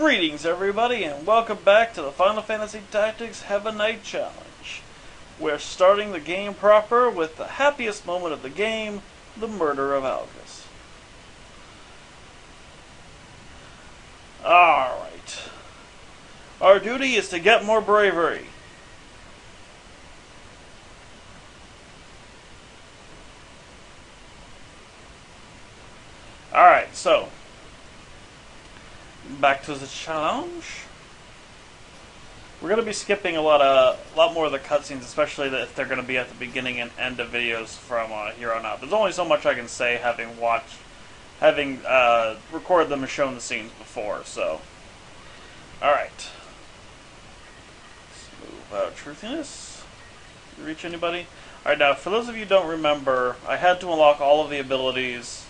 Greetings everybody, and welcome back to the Final Fantasy Tactics Heaven Knight Challenge. We're starting the game proper with the happiest moment of the game, the murder of Algus. Alright. Our duty is to get more bravery. Alright, so back to the challenge. We're going to be skipping a lot more of the cutscenes, especially if they're going to be at the beginning and end of videos from here on out. There's only so much I can say, having recorded them and shown the scenes before. So, all right. Let's move out truthiness. Did you reach anybody? All right, now for those of you who don't remember, I had to unlock all of the abilities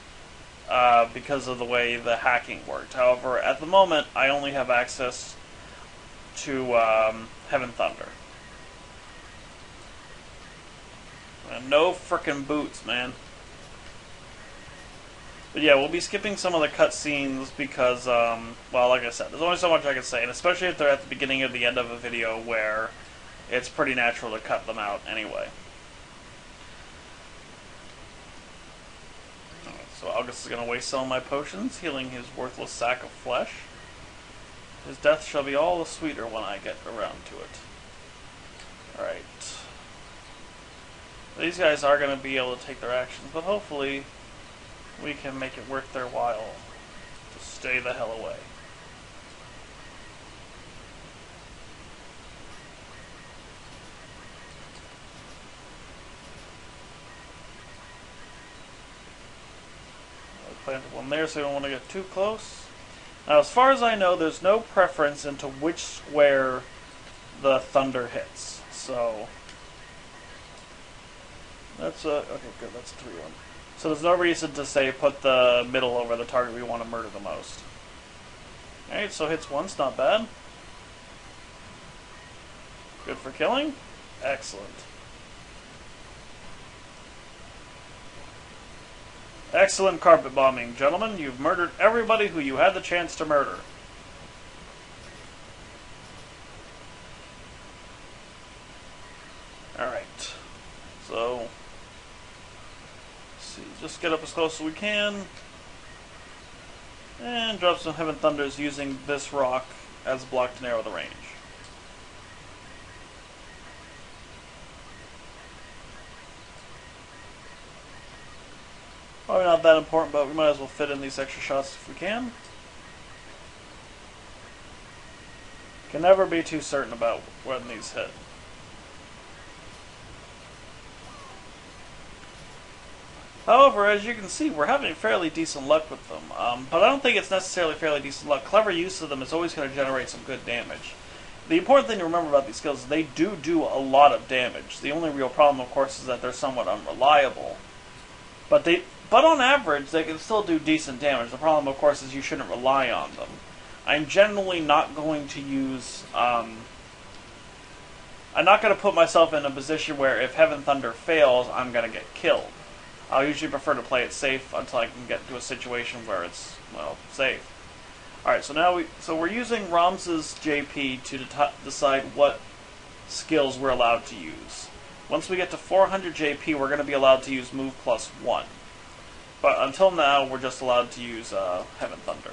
because of the way the hacking worked. However, at the moment, I only have access to Heaven Thunder. And no frickin' boots, man. But yeah, we'll be skipping some of the cutscenes because, well, like I said, there's only so much I can say, and especially if they're at the beginning or the end of a video where it's pretty natural to cut them out anyway. So Algus is going to waste some of my potions, healing his worthless sack of flesh. His death shall be all the sweeter when I get around to it. Alright. These guys are going to be able to take their actions, but hopefully we can make it worth their while to stay the hell away. Planted one there, so we don't want to get too close. Now, as far as I know, there's no preference into which square the thunder hits. So that's okay, good. That's 3-1. So there's no reason to say put the middle over the target we want to murder the most. All right, so hits once, not bad. Good for killing. Excellent. Excellent carpet bombing, gentlemen. You've murdered everybody who you had the chance to murder. Alright. So, let's see. Just get up as close as we can. And drop some Heaven Thunders using this rock as a block to narrow the range. Probably not that important, but we might as well fit in these extra shots if we can. Can never be too certain about when these hit. However, as you can see, we're having fairly decent luck with them. But I don't think it's necessarily fairly decent luck. Clever use of them is always going to generate some good damage. The important thing to remember about these skills is they do a lot of damage. The only real problem, of course, is that they're somewhat unreliable. But on average, they can still do decent damage. The problem, of course, is you shouldn't rely on them. I'm generally not going to use... I'm not going to put myself in a position where if Heaven Thunder fails, I'm going to get killed. I'll usually prefer to play it safe until I can get to a situation where it's, well, safe. Alright, so now we're using Rams's JP to decide what skills we're allowed to use. Once we get to 400 JP, we're going to be allowed to use Move plus 1. But until now, we're just allowed to use Heaven Thunder.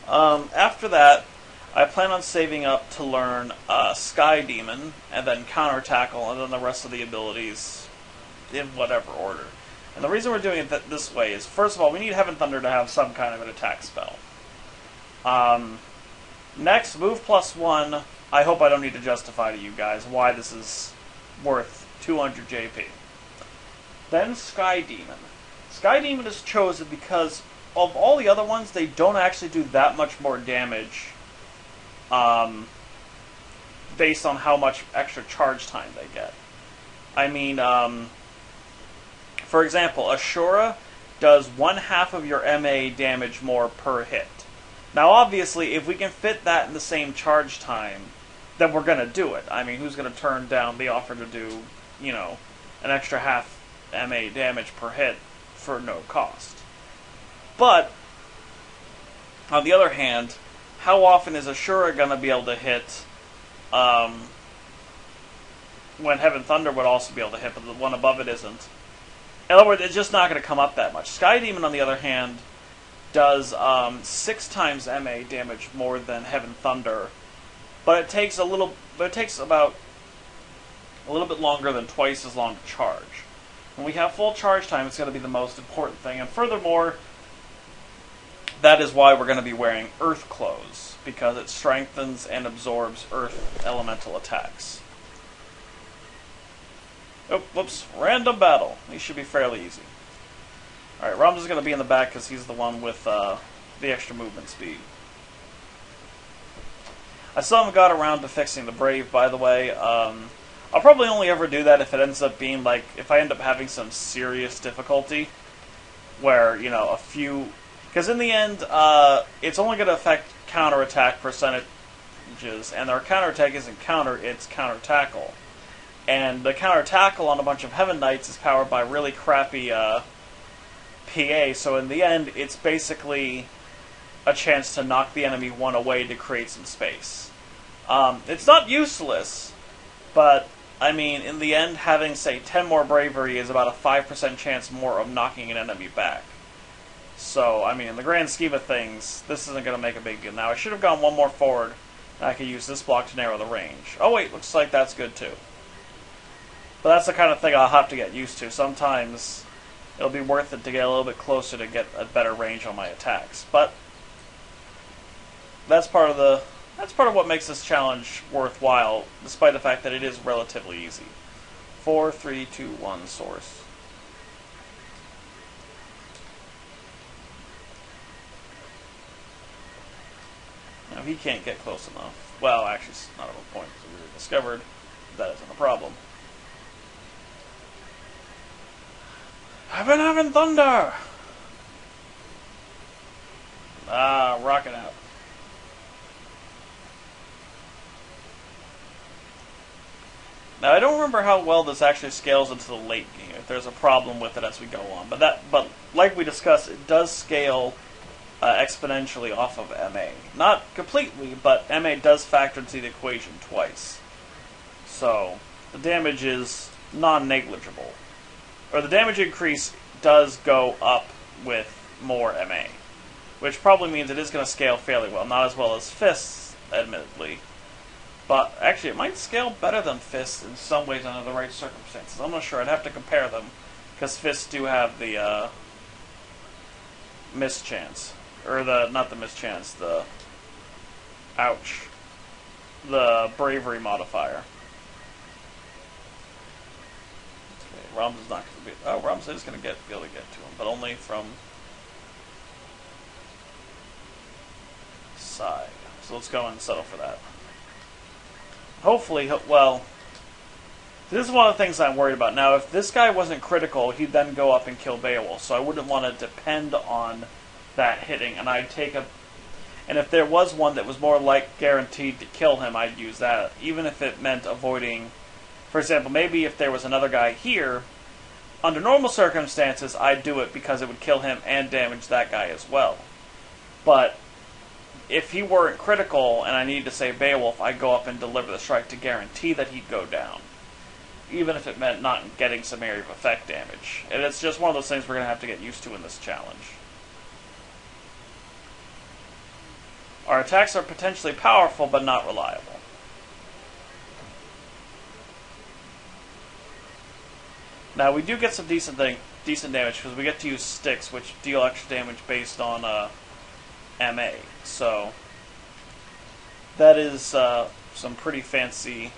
After that, I plan on saving up to learn Sky Demon, and then Counter Tackle, and then the rest of the abilities in whatever order. And the reason we're doing it this way is, first of all, we need Heaven Thunder to have some kind of an attack spell. Next, Move plus 1. I hope I don't need to justify to you guys why this is worth 200 JP. Then Sky Demon. Sky Demon is chosen because of all the other ones, they don't actually do that much more damage based on how much extra charge time they get. I mean, for example, Ashura does 1/2 of your MA damage more per hit. Now, obviously, if we can fit that in the same charge time, then we're going to do it. I mean, who's going to turn down the offer to do, you know, an extra half MA damage per hit for no cost? But On the other hand, how often is Ashura going to be able to hit when Heaven Thunder would also be able to hit, but the one above it isn't? In other words, it's just not going to come up that much. Sky Demon, on the other hand, does 6 times MA damage more than Heaven Thunder, but it takes about a little bit longer than twice as long to charge. When we have full charge time, it's going to be the most important thing. And furthermore, that is why we're going to be wearing Earth Clothes, because it strengthens and absorbs Earth elemental attacks. Oh, whoops. Random battle. These should be fairly easy. Alright, Rams is going to be in the back because he's the one with the extra movement speed. I still haven't got around to fixing the Brave, by the way. I'll probably only ever do that if it ends up being like, if I end up having some serious difficulty, where, you know, a few... Because in the end, it's only going to affect counterattack percentages, and our counterattack isn't counter, it's counter-tackle. And the counter-tackle on a bunch of Heaven Knights is powered by really crappy PA, so in the end, it's basically a chance to knock the enemy one away to create some space. It's not useless, but, I mean, in the end, having, say, 10 more bravery is about a 5% chance more of knocking an enemy back. So, I mean, in the grand scheme of things, this isn't going to make a big deal. Now, I should have gone one more forward, and I could use this block to narrow the range. Oh, wait, looks like that's good, too. But that's the kind of thing I'll have to get used to. Sometimes it'll be worth it to get a little bit closer to get a better range on my attacks. But that's part of what makes this challenge worthwhile, despite the fact that it is relatively easy. 4, 3, 2, 1, source. Now he can't get close enough. Well, actually, it's not a point because we discovered that isn't a problem. I've been having thunder! Ah, rocking out. Now, I don't remember how well this actually scales into the late game, if there's a problem with it as we go on. But like we discussed, it does scale exponentially off of MA. Not completely, but MA does factor into the equation twice. So, the damage is non-negligible. Or the damage increase does go up with more MA. Which probably means it is going to scale fairly well. Not as well as Fists, admittedly. But actually, it might scale better than Fists in some ways under the right circumstances. I'm not sure. I'd have to compare them. Because Fists do have the mischance. Or not the mischance, the... Ouch. The bravery modifier. Okay, Rams is not going to be... Oh, Rams is going to be able to get to him. But only from... side. So let's go and settle for that. Hopefully, well... This is one of the things I'm worried about. Now, if this guy wasn't critical, he'd then go up and kill Beowulf. So I wouldn't want to depend on that hitting. And I'd take a... And if there was one that was more like guaranteed to kill him, I'd use that. Even if it meant avoiding... For example, maybe if there was another guy here, under normal circumstances, I'd do it because it would kill him and damage that guy as well. But if he weren't critical and I needed to save Beowulf, I'd go up and deliver the strike to guarantee that he'd go down. Even if it meant not getting some area of effect damage. And it's just one of those things we're going to have to get used to in this challenge. Our attacks are potentially powerful, but not reliable. Now, we do get some decent damage, because we get to use sticks, which deal extra damage based on MA. So, that is some pretty fancy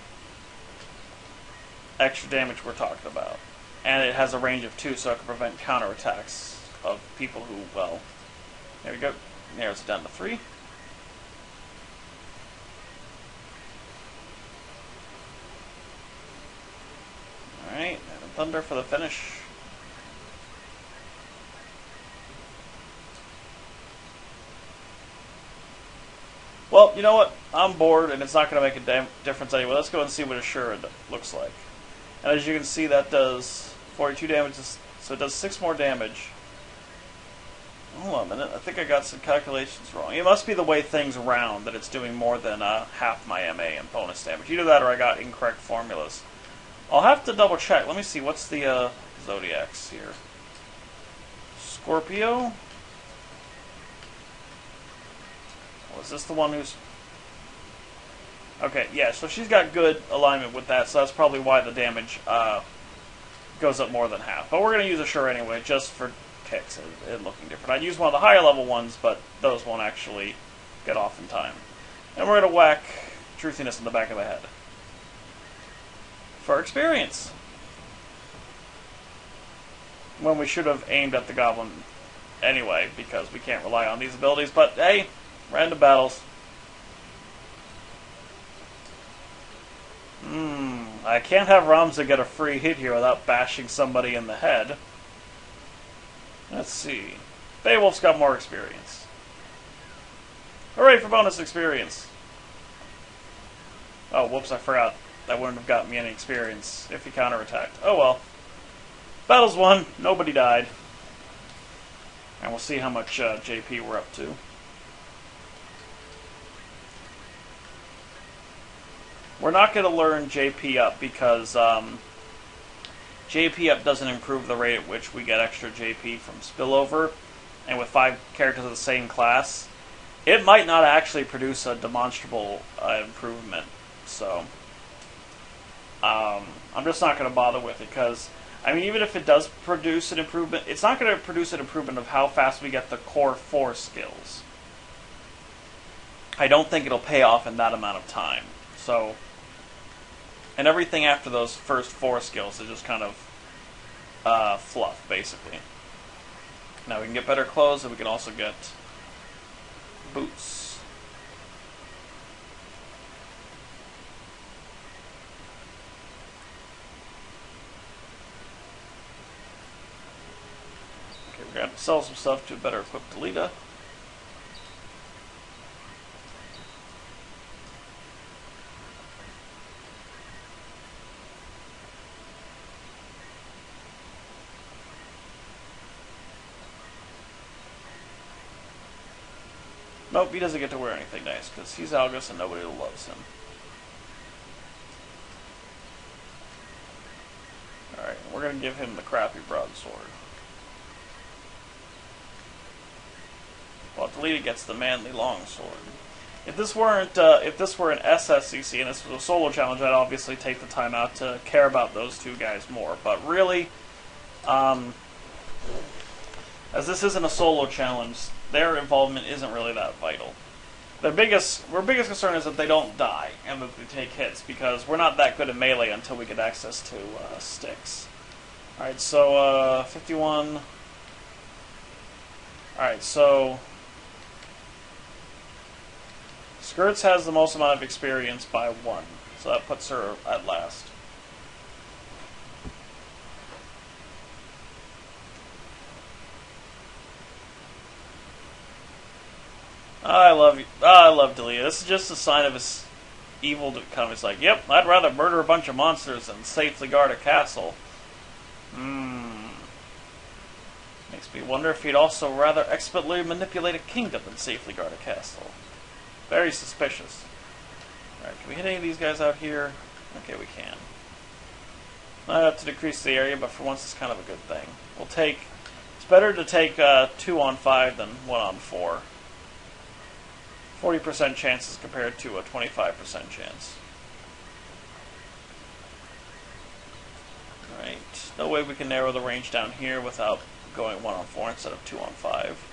extra damage we're talking about. And it has a range of 2, so it can prevent counterattacks of people who, well... There we go. Narrows it down to 3. Alright, and Thunder for the finish. Well, you know what? I'm bored, and it's not going to make a difference anyway. Let's go and see what Assured looks like. And as you can see, that does 42 damage, so it does 6 more damage. Oh, on a minute. I think I got some calculations wrong. It must be the way things round that it's doing more than half my MA and bonus damage. Either that or I got incorrect formulas. I'll have to double check. Let me see. What's the zodiacs here? Scorpio? Was this the one who's... Okay, yeah, so she's got good alignment with that, so that's probably why the damage goes up more than half. But we're going to use Assure anyway, just for kicks and looking different. I'd use one of the higher level ones, but those won't actually get off in time. And we're going to whack Truthiness in the back of the head. For experience. When we should have aimed at the goblin anyway, because we can't rely on these abilities. But hey, random battles. I can't have Ramza get a free hit here without bashing somebody in the head. Let's see. Beowulf's got more experience. Hooray for bonus experience. Oh, whoops, I forgot. That wouldn't have gotten me any experience if he counterattacked. Oh well. Battle's won. Nobody died. And we'll see how much JP we're up to. We're not going to learn JP up because JP up doesn't improve the rate at which we get extra JP from spillover. And with 5 characters of the same class, it might not actually produce a demonstrable improvement. So, I'm just not going to bother with it because, I mean, even if it does produce an improvement, it's not going to produce an improvement of how fast we get the core 4 skills. I don't think it'll pay off in that amount of time. So, and everything after those first 4 skills is just kind of fluff, basically. Now we can get better clothes, and we can also get boots. Okay, we're going to have to sell some stuff to better equip Delita. Nope, he doesn't get to wear anything nice, because he's Algus and nobody loves him. Alright, we're going to give him the crappy broadsword. While Delita gets the manly longsword. If this were an SSCC and this was a solo challenge, I'd obviously take the time out to care about those 2 guys more. But really, as this isn't a solo challenge, their involvement isn't really that vital. Our biggest concern is that they don't die and that they take hits, because we're not that good at melee until we get access to sticks. Alright, so 51. Alright, so Skirts has the most amount of experience by 1, so that puts her at last. I love Delita. This is just a sign of his evil to come. It's like, yep, I'd rather murder a bunch of monsters than safely guard a castle. Makes me wonder if he'd also rather expertly manipulate a kingdom than safely guard a castle. Very suspicious. Alright, can we hit any of these guys out here? Okay, we can. Not enough to decrease the area, but for once it's kind of a good thing. It's better to take 2 on 5 than 1 on 4. 40% chances compared to a 25% chance. Alright, no way we can narrow the range down here without going 1 on 4 instead of 2 on 5.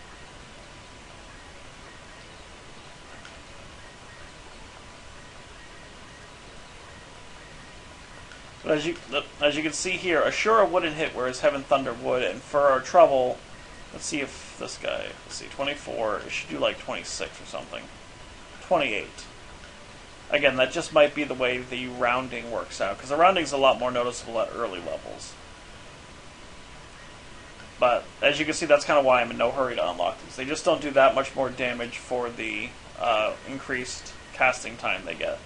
But as you can see here, Ashura wouldn't hit, whereas Heaven Thunder would, and for our trouble, let's see if this guy, 24, it should do like 26 or something. 28. Again, that just might be the way the rounding works out, because the rounding is a lot more noticeable at early levels. But, as you can see, that's kind of why I'm in no hurry to unlock these. They just don't do that much more damage for the increased casting time they get.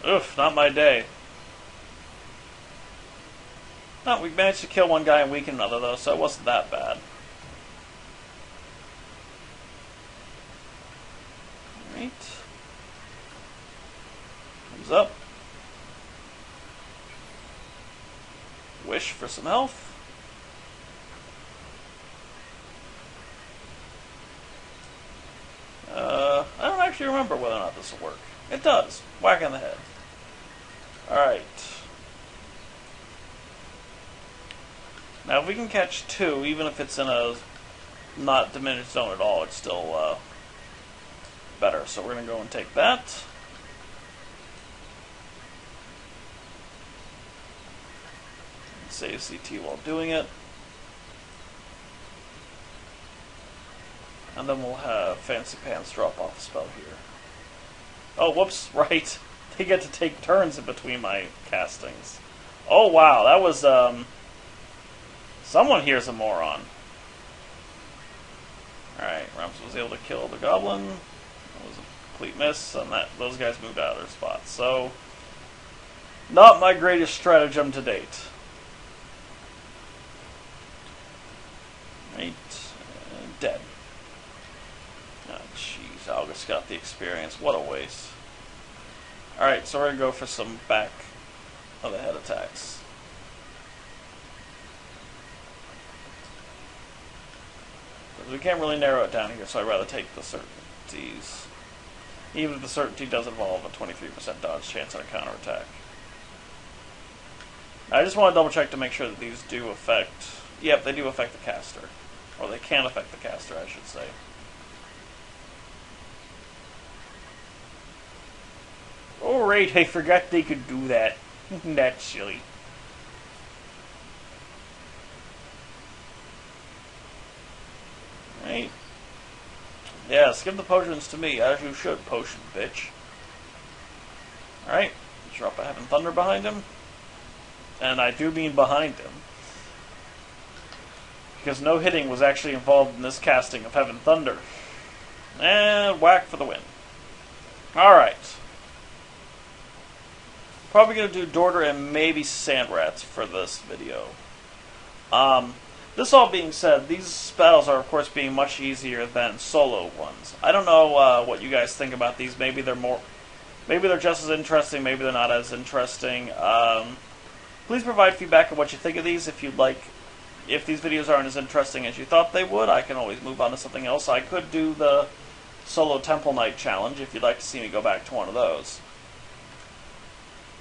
Oof, not my day. Oh, we managed to kill one guy and weaken another, though, so it wasn't that bad. Alright. Comes up. Wish for some health. I don't actually remember whether or not this will work. It does. Whack on the head. Alright. Now if we can catch 2, even if it's in a not diminished zone at all, it's still better. So we're going to go and take that. Save CT while doing it. And then we'll have Fancy Pants drop off a spell here. Oh, whoops, right. They get to take turns in between my castings. Oh, wow, that was, someone here's a moron. Alright, Rams was able to kill the goblin. That was a complete miss, and those guys moved out of their spots. So, not my greatest stratagem to date. Right, dead. Oh, jeez, August got the experience. What a waste. Alright, so we're going to go for some back of the head attacks. Because we can't really narrow it down here, so I'd rather take the certainties. Even if the certainty does involve a 23% dodge chance on a counterattack. I just want to double check to make sure that these do affect... Yep, they do affect the caster. Or they can affect the caster, I should say. Oh, right, I forgot they could do that. That's silly. Right. Yes, give the potions to me, as you should, potion bitch. Alright, drop a Heaven Thunder behind him. And I do mean behind him. Because no hitting was actually involved in this casting of Heaven Thunder. And whack for the win. Alright. Probably going to do Dorter and maybe Sand Rats for this video. This all being said, these battles are of course being much easier than solo ones. I don't know what you guys think about these. Maybe they're just as interesting, maybe they're not as interesting. Please provide feedback on what you think of these. If you'd like, if these videos aren't as interesting as you thought they would, I can always move on to something else. I could do the solo Temple Knight challenge if you'd like to see me go back to one of those.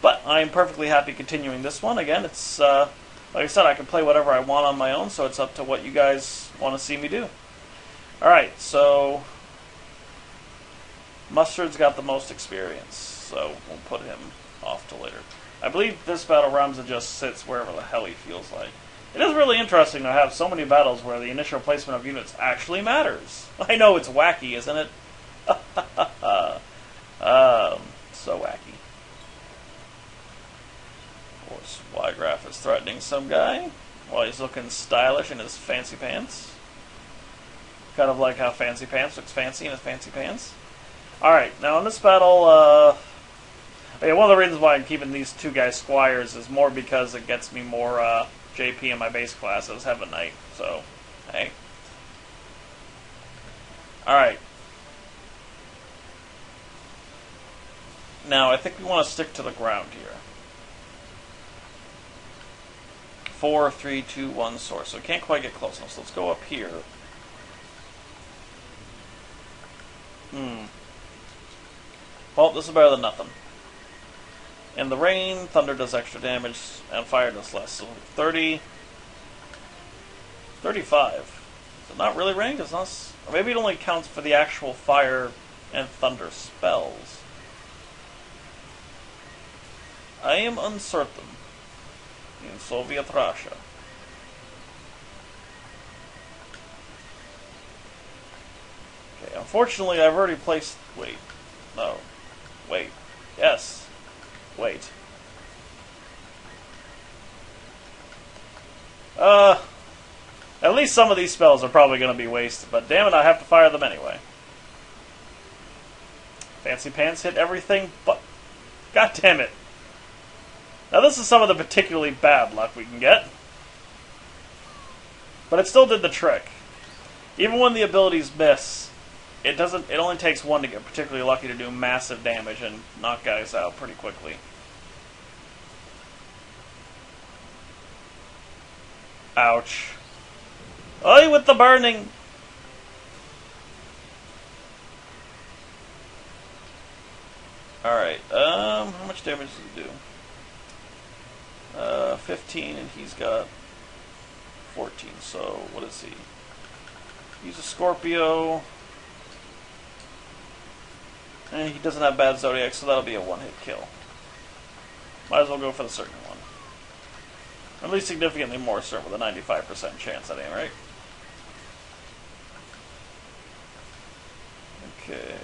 But I'm perfectly happy continuing this one. Again, it's, like I said, I can play whatever I want on my own, so it's up to what you guys want to see me do. Alright, so Mustard's got the most experience, so we'll put him off to later. I believe this battle Ramza just sits wherever the hell he feels like. It is really interesting to have so many battles where the initial placement of units actually matters. I know it's wacky, isn't it? So wacky. Of course, Y-Graph is threatening some guy while he's looking stylish in his fancy pants. Kind of like how Fancy Pants looks fancy in his fancy pants. Alright, now in this battle, one of the reasons why I'm keeping these two guys squires is more because it gets me more JP in my base class as Heaven Knight, so, hey. Alright. Now, I think we want to stick to the ground here. 4, 3, 2, 1 source. So we can't quite get close enough, so let's go up here. Well, this is better than nothing. In the rain, thunder does extra damage, and fire does less. So 30... 35. Is it not really rain? It's not... Or maybe it only counts for the actual fire and thunder spells. I am uncertain. In Soviet Russia. Okay, unfortunately I've already placed... Wait. No. Wait. Yes. Wait. At least some of these spells are probably going to be wasted, but damn it, I have to fire them anyway. Fancy Pants hit everything, but... God damn it. Now this is some of the particularly bad luck we can get. But it still did the trick. Even when the abilities miss, it only takes one to get particularly lucky to do massive damage and knock guys out pretty quickly. Ouch. Oi with the burning! Alright, how much damage does it do? 15, and he's got 14, so what is he? He's a Scorpio. And he doesn't have bad Zodiac, so that'll be a one-hit kill. Might as well go for the certain one. At least significantly more certain with a 95% chance, at any rate. Okay.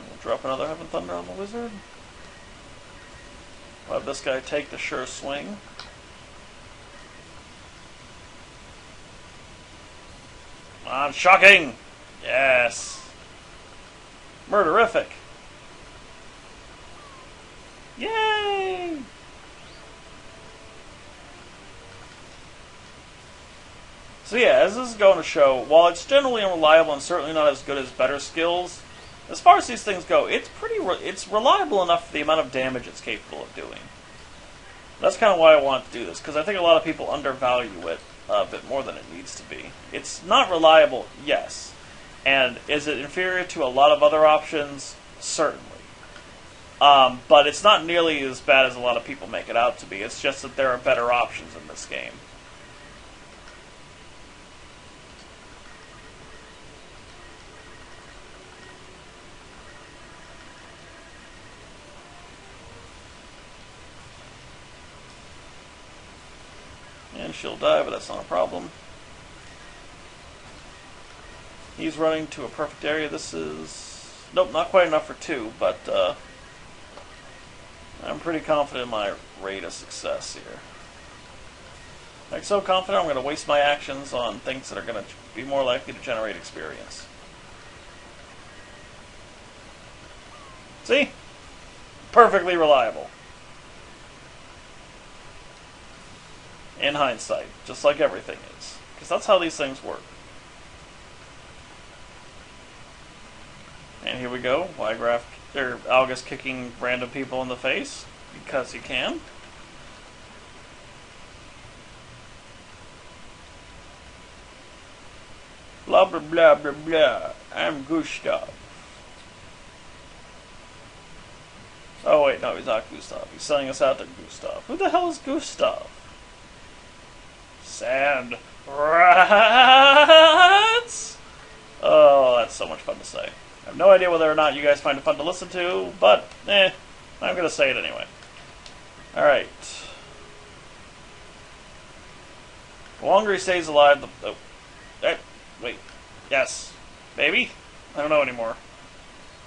We'll drop another Heaven Thunder on the wizard. We'll have this guy take the sure swing. Come on, shocking! Yes! Murderific! Yay! So yeah, as this is going to show, while it's generally unreliable and certainly not as good as better skills, as far as these things go, it's reliable enough for the amount of damage it's capable of doing. That's kind of why I want to do this, because I think a lot of people undervalue it a bit more than it needs to be. It's not reliable, yes. And is it inferior to a lot of other options? Certainly. But it's not nearly as bad as a lot of people make it out to be. It's just that there are better options in this game. And she'll die, but that's not a problem. He's running to a perfect area. This is... Nope, not quite enough for 2, but I'm pretty confident in my rate of success here. I'm so confident I'm going to waste my actions on things that are going to be more likely to generate experience. See? Perfectly reliable. In hindsight, just like everything is. Because that's how these things work. And here we go. Algus kicking random people in the face. Because he can. Blah blah blah blah blah. I'm Gustav. Oh wait, no, he's not Gustav. He's selling us out to Gustav. Who the hell is Gustav? Sand rats! Oh, that's so much fun to say. I have no idea whether or not you guys find it fun to listen to, but, I'm going to say it anyway. Alright. The longer he stays alive, the... Oh. Wait. Yes. Baby? I don't know anymore.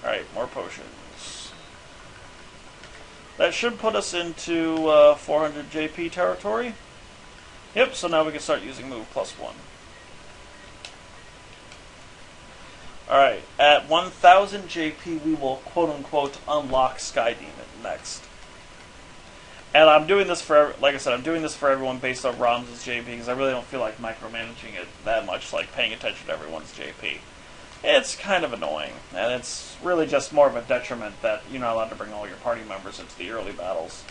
Alright, more potions. That should put us into 400 JP territory. Yep, so now we can start using move +1. Alright, at 1000 JP we will quote-unquote unlock Sky Demon next. And I'm doing this for, like I said, I'm doing this for everyone based on Ram's JP, because I really don't feel like micromanaging it that much, like paying attention to everyone's JP. It's kind of annoying, and it's really just more of a detriment that you're not allowed to bring all your party members into the early battles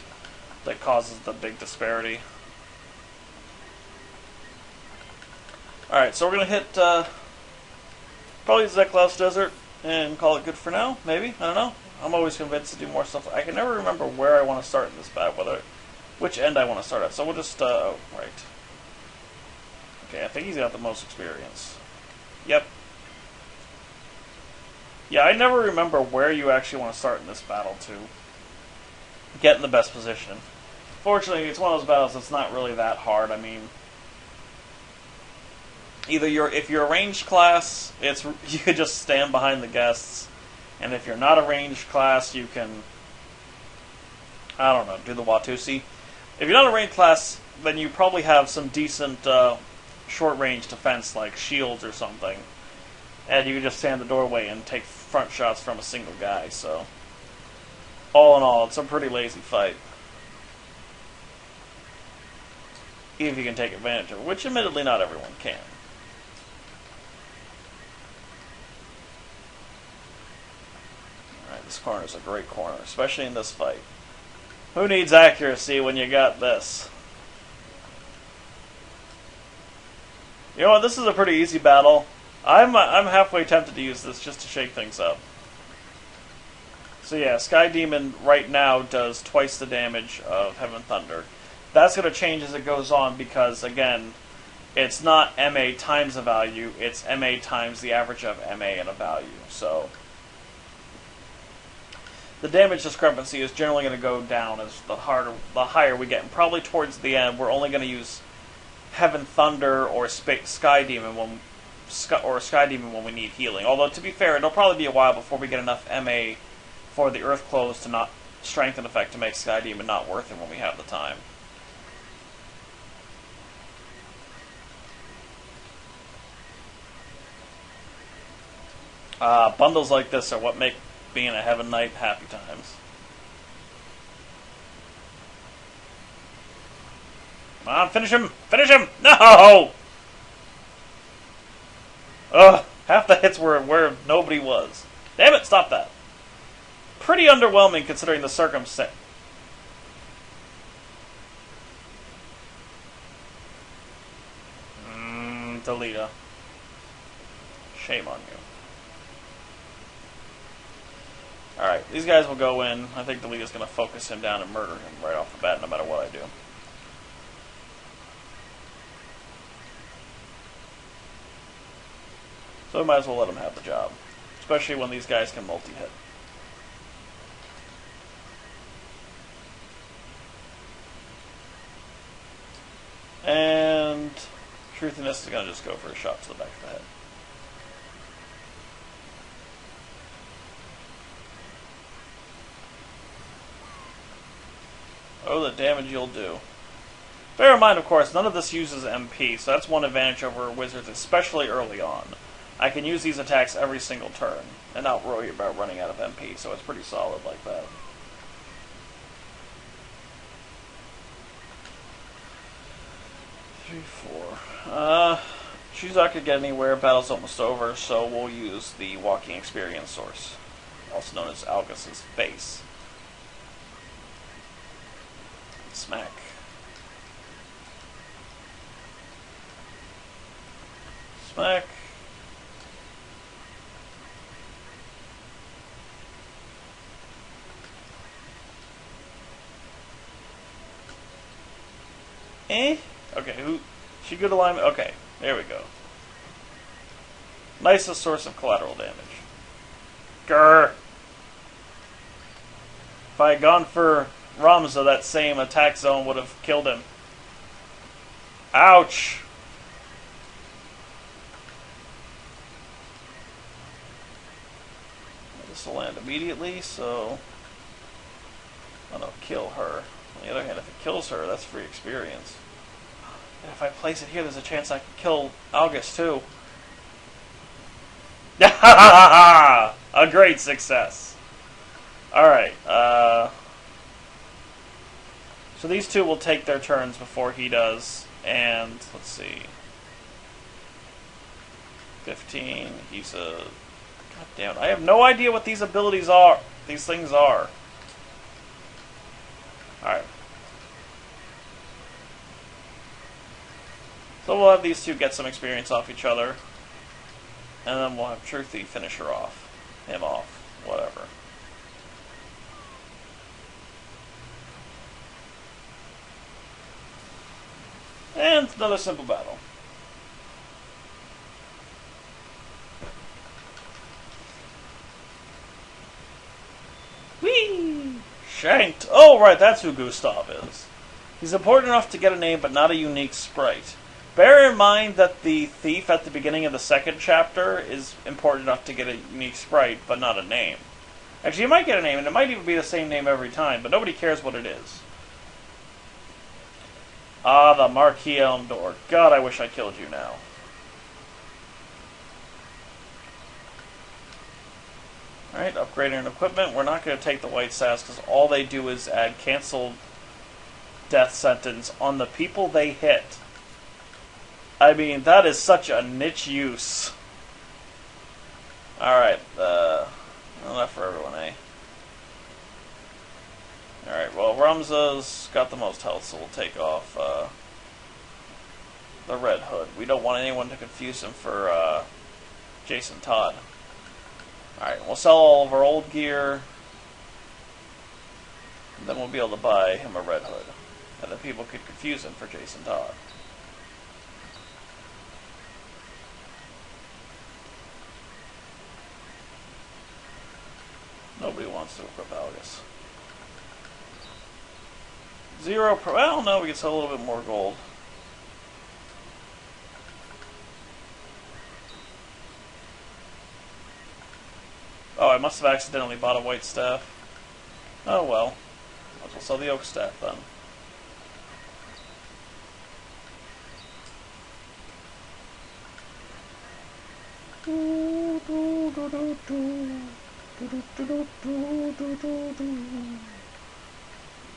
that causes the big disparity. Alright, so we're going to hit probably Zeklaus Desert and call it good for now, maybe? I don't know. I'm always convinced to do more stuff. I can never remember where I want to start in this battle, which end I want to start at. So we'll just, right. Okay, I think he's got the most experience. Yep. Yeah, I never remember where you actually want to start in this battle to get in the best position. Fortunately, it's one of those battles that's not really that hard. I mean... Either if you're a ranged class, you could just stand behind the guests, and if you're not a ranged class, you can, I don't know, do the Watusi. If you're not a ranged class, then you probably have some decent short-range defense, like shields or something. And you can just stand in the doorway and take front shots from a single guy, so... All in all, it's a pretty lazy fight. If you can take advantage of it, which admittedly not everyone can. Alright, this corner is a great corner, especially in this fight. Who needs accuracy when you got this? You know what, this is a pretty easy battle. I'm halfway tempted to use this just to shake things up. So yeah, Sky Demon right now does twice the damage of Heaven Thunder. That's going to change as it goes on because, again, it's not MA times a value, it's MA times the average of MA and a value. So the damage discrepancy is generally going to go down as the higher we get. And probably towards the end, we're only going to use Heaven Thunder or Sky Demon when we need healing. Although, to be fair, it'll probably be a while before we get enough MA for the Earth Close to not strengthen effect to make Sky Demon not worth it when we have the time. Bundles like this are what make being a Heaven Knight happy times. Come on, finish him! Finish him! No! Ugh, half the hits were where nobody was. Damn it, stop that. Pretty underwhelming considering the circumstance. Delita. Shame on you. Alright, these guys will go in. I think Delita's going to focus him down and murder him right off the bat, no matter what I do. So we might as well let him have the job. Especially when these guys can multi-hit. And Truthiness is going to just go for a shot to the back of the head. Oh, the damage you'll do. Bear in mind, of course, none of this uses MP, so that's one advantage over wizards, especially early on. I can use these attacks every single turn, and not worry about running out of MP, so it's pretty solid like that. Three, four. She's not going to get anywhere, battle's almost over, so we'll use the Walking Experience source, also known as Algus's Face. Smack. Smack. Eh? Okay, who? She good alignment? Okay, there we go. Nicest source of collateral damage. Grr! If I had gone for Ramza, that same attack zone would have killed him. Ouch! This will land immediately, so I'm gonna kill her. On the other hand, if it kills her, that's free experience. And if I place it here, there's a chance I can kill August too. A great success. Alright, so these two will take their turns before he does, and let's see. 15, he's a... God damn it, I have no idea what these abilities are. These things are. Alright. So we'll have these two get some experience off each other. And then we'll have Truthy finish her off. Him off. Whatever. And another simple battle. Whee! Shanked! Oh, right, that's who Gustav is. He's important enough to get a name, but not a unique sprite. Bear in mind that the thief at the beginning of the second chapter is important enough to get a unique sprite, but not a name. Actually, you might get a name, and it might even be the same name every time, but nobody cares what it is. Ah, the Marquis Elmdor. God, I wish I killed you now. Alright, upgrading equipment. We're not going to take the white stats because all they do is add canceled death sentence on the people they hit. I mean, that is such a niche use. Alright, enough for everyone, eh? Alright, well, Ramza's got the most health, so we'll take off the Red Hood. We don't want anyone to confuse him for Jason Todd. Alright, we'll sell all of our old gear, and then we'll be able to buy him a Red Hood. And then people could confuse him for Jason Todd. Nobody wants to equip Algus. Well, no, we can sell a little bit more gold. Oh, I must have accidentally bought a white staff. Oh well. Might as well sell the oak staff then.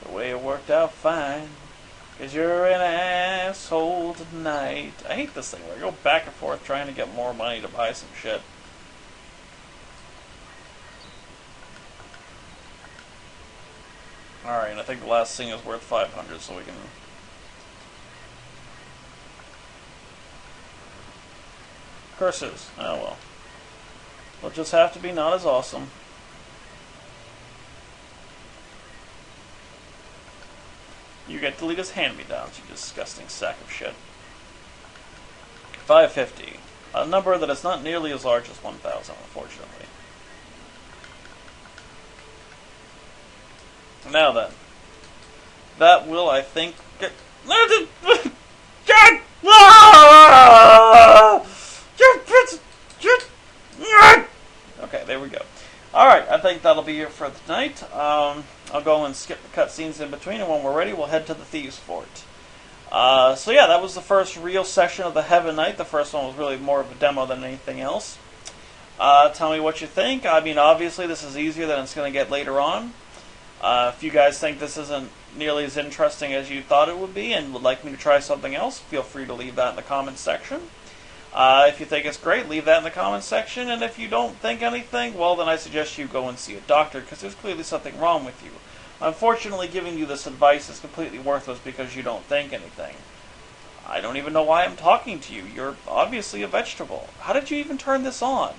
The way it worked out fine, 'cause you're an asshole tonight. I hate this thing where I go back and forth trying to get more money to buy some shit. Alright, and I think the last thing is worth 500, so we can... Curses. Oh well. We'll just have to be not as awesome. You get to lead us hand-me-downs, you disgusting sack of shit. 550. A number that is not nearly as large as 1,000, unfortunately. Now then. That will, I think, get... Okay, there we go. Alright, I think that'll be it for tonight. I'll go and skip the cutscenes in between, and when we're ready, we'll head to the Thieves' Fort. So yeah, that was the first real session of the Heaven Knight. The first one was really more of a demo than anything else. Tell me what you think. I mean, obviously, this is easier than it's going to get later on. If you guys think this isn't nearly as interesting as you thought it would be and would like me to try something else, feel free to leave that in the comments section. If you think it's great, leave that in the comments section, and if you don't think anything, well, then I suggest you go and see a doctor, because there's clearly something wrong with you. Unfortunately, giving you this advice is completely worthless because you don't think anything. I don't even know why I'm talking to you. You're obviously a vegetable. How did you even turn this on?